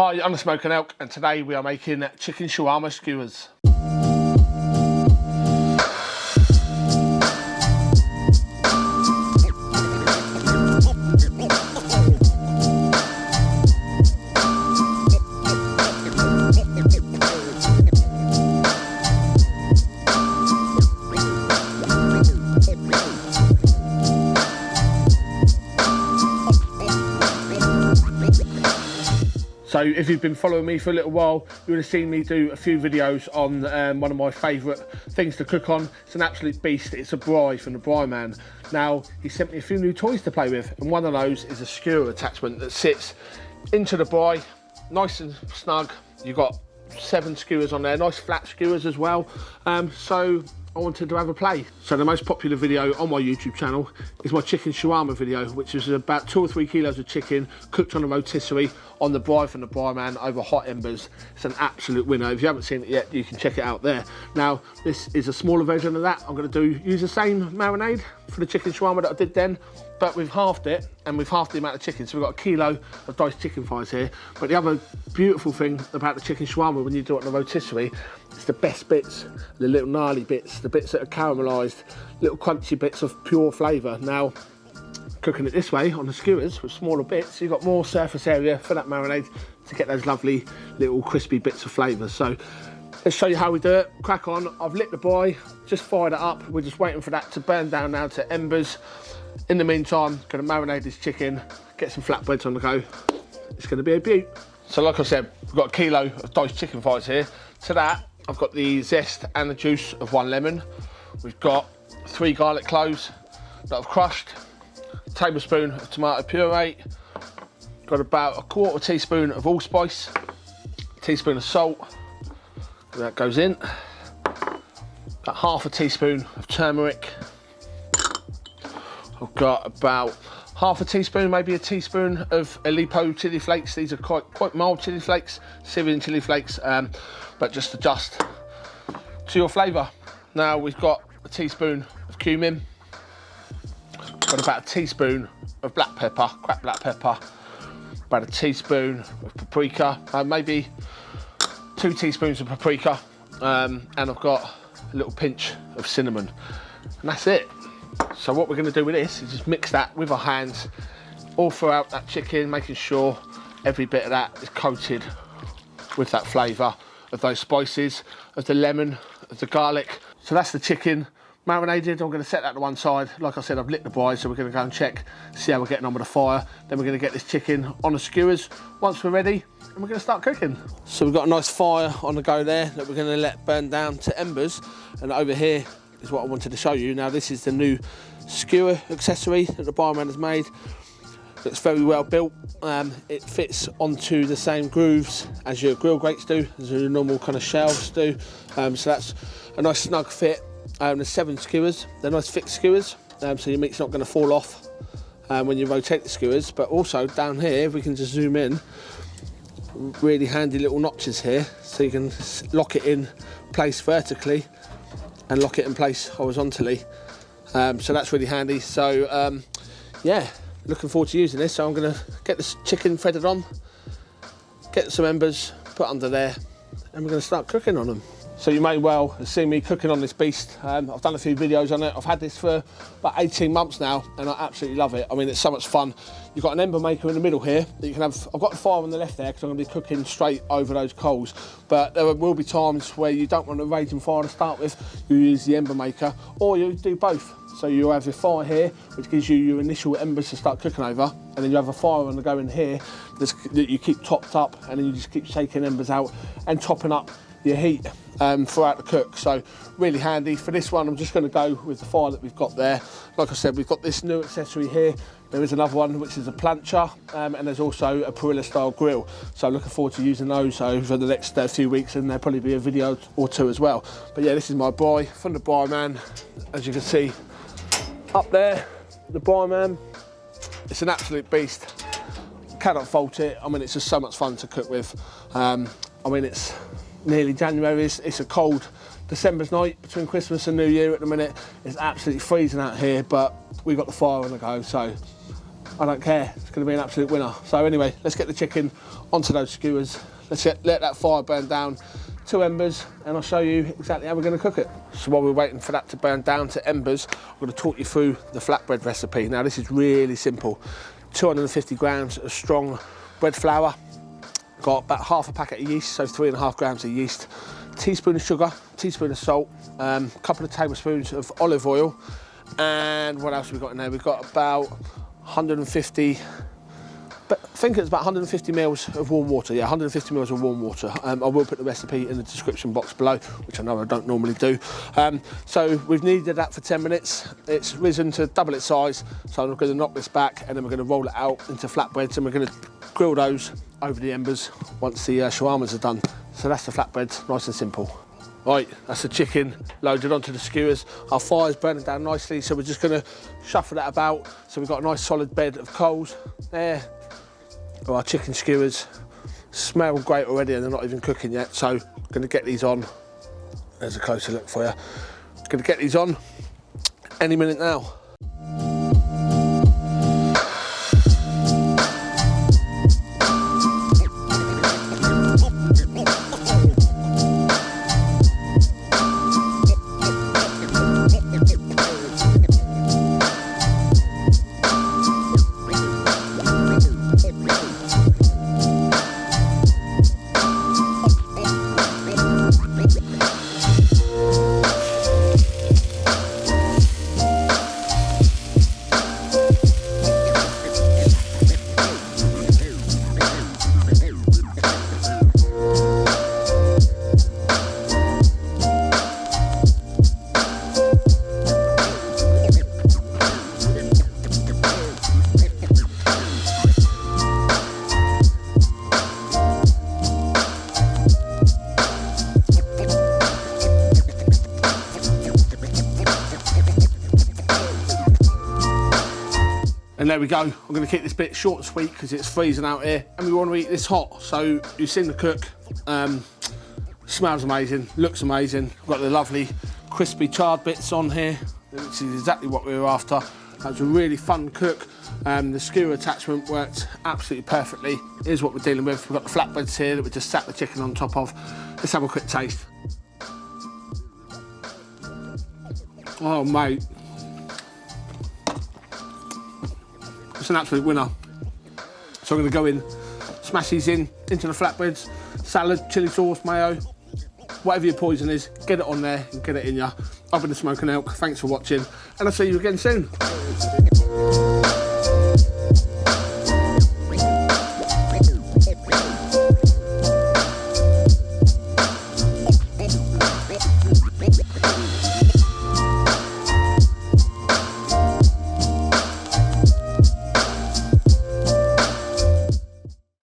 Hi, I'm the Smoking Elk, and today we are making chicken shawarma skewers. So if you've been following me for a little while, you would have seen me do a few videos on one of my favourite things to cook on. It's an absolute beast. It's a Braai from the Braai man. Now, he sent me a few new toys to play with, and one of those is a skewer attachment that sits into the Braai, nice and snug. You've got 7 skewers on there, nice flat skewers as well. So I wanted to have a play. So the most popular video on my YouTube channel is my chicken shawarma video, which is about 2 or 3 kilos of chicken cooked on a rotisserie on the Braai from the Braai man over hot embers. It's an absolute winner. If you haven't seen it yet, you can check it out there. Now, this is a smaller version of that. I'm going to use the same marinade for the chicken shawarma that I did then, but we've halved it, and we've halved the amount of chicken. So we've got 1 kilo of diced chicken thighs here. But the other beautiful thing about the chicken shawarma when you do it on a rotisserie, it's the best bits, the little gnarly bits, the bits that are caramelised, little crunchy bits of pure flavour. Now, cooking it this way on the skewers with smaller bits, you've got more surface area for that marinade to get those lovely little crispy bits of flavour. So let's show you how we do it. Crack on. I've lit the Braai, just fired it up. We're just waiting for that to burn down now to embers. In the meantime, going to marinate this chicken, get some flatbreads on the go. It's going to be a beaut. So like I said, we've got 1 kilo of diced chicken thighs here. To that, I've got the zest and the juice of 1 lemon. We've got 3 garlic cloves that I've crushed, a tablespoon of tomato puree, got about 1/4 teaspoon of allspice, a teaspoon of salt, that goes in, about 1/2 teaspoon of turmeric. I've got about 1/2 teaspoon, maybe a teaspoon of Aleppo chili flakes. These are quite mild chili flakes, Syrian chili flakes, but just adjust to your flavour. Now we've got a teaspoon of cumin, got about a teaspoon of black pepper, cracked black pepper, about a teaspoon of paprika, maybe 2 teaspoons of paprika, and I've got a little pinch of cinnamon, and that's it. So what we're going to do with this is just mix that with our hands all throughout that chicken, making sure every bit of that is coated with that flavour of those spices, of the lemon, of the garlic. So that's the chicken marinated. I'm going to set that to one side. Like I said, I've lit the Braai, so we're going to go and check, see how we're getting on with the fire. Then we're going to get this chicken on the skewers once we're ready, and we're going to start cooking. So we've got a nice fire on the go there that we're going to let burn down to embers. And over here is what I wanted to show you. Now, this is the new skewer accessory that the Braai man has made. It's very well built. It fits onto the same grooves as your grill grates do, as your normal kind of shelves do. So that's a nice snug fit. There's 7 skewers. They're nice thick skewers, so your meat's not going to fall off when you rotate the skewers. But also down here, if we can just zoom in, really handy little notches here, so you can lock it in place vertically and lock it in place horizontally. So that's really handy. So yeah, looking forward to using this. So I'm going to get this chicken threaded on, get some embers put under there, and we're going to start cooking on them. So you may well have seen me cooking on this beast. I've done a few videos on it. I've had this for about 18 months now, and I absolutely love it. I mean, it's so much fun. You've got an ember maker in the middle here that you can have. I've got the fire on the left there because I'm going to be cooking straight over those coals. But there will be times where you don't want a raging fire to start with. You use the ember maker, or you do both. So you have your fire here, which gives you your initial embers to start cooking over, and then you have a fire on the go in here that you keep topped up, and then you just keep shaking embers out and topping up your heat throughout the cook. So really handy. For this one, I'm just going to go with the fire that we've got there. Like I said, we've got this new accessory here. There is another one which is a plancha, and there's also a Perilla style grill. So looking forward to using those over the next few weeks, and there'll probably be a video or 2 as well. But yeah, this is my Braai from the Braai man. As you can see up there, the Braai man. It's an absolute beast. Cannot fault it. I mean, it's just so much fun to cook with. I mean, it's nearly January. It's a cold December's night between Christmas and New Year at the minute. It's absolutely freezing out here, but we've got the fire on the go, so I don't care. It's going to be an absolute winner. So anyway, let's get the chicken onto those skewers. Let's let that fire burn down to embers, and I'll show you exactly how we're going to cook it. So while we're waiting for that to burn down to embers, I'm going to talk you through the flatbread recipe. Now this is really simple. 250 grams of strong bread flour, got about half a packet of yeast, so 3.5 grams of yeast, teaspoon of sugar, teaspoon of salt, couple of tablespoons of olive oil, and what else have we got in there? We've got about 150, but I think it's about 150 mils of warm water. Yeah, 150 mils of warm water. I will put the recipe in the description box below, which I know I don't normally do. So we've kneaded that for 10 minutes. It's risen to double its size, so I'm going to knock this back, and then we're going to roll it out into flatbreads, and we're going to grill those over the embers once the shawarmas are done. So that's the flatbreads, nice and simple. Right, that's the chicken loaded onto the skewers. Our fire's burning down nicely, so we're just going to shuffle that about. So we've got a nice solid bed of coals there. Oh, our chicken skewers smell great already, and they're not even cooking yet. So I'm going to get these on. There's a closer look for you. Going to get these on any minute now. And there we go. I'm going to keep this bit short and sweet because it's freezing out here, and we want to eat this hot. So you've seen the cook. Smells amazing, looks amazing. We've got the lovely crispy charred bits on here, which is exactly what we were after. That was a really fun cook. The skewer attachment worked absolutely perfectly. Here's what we're dealing with. We've got the flatbreads here that we just sat the chicken on top of. Let's have a quick taste. Oh mate, it's an absolute winner. So I'm going to go in, smash these into the flatbreads, salad, chilli sauce, mayo, whatever your poison is, get it on there and get it in ya. I've been the Smoking Elk. Thanks for watching, and I'll see you again soon.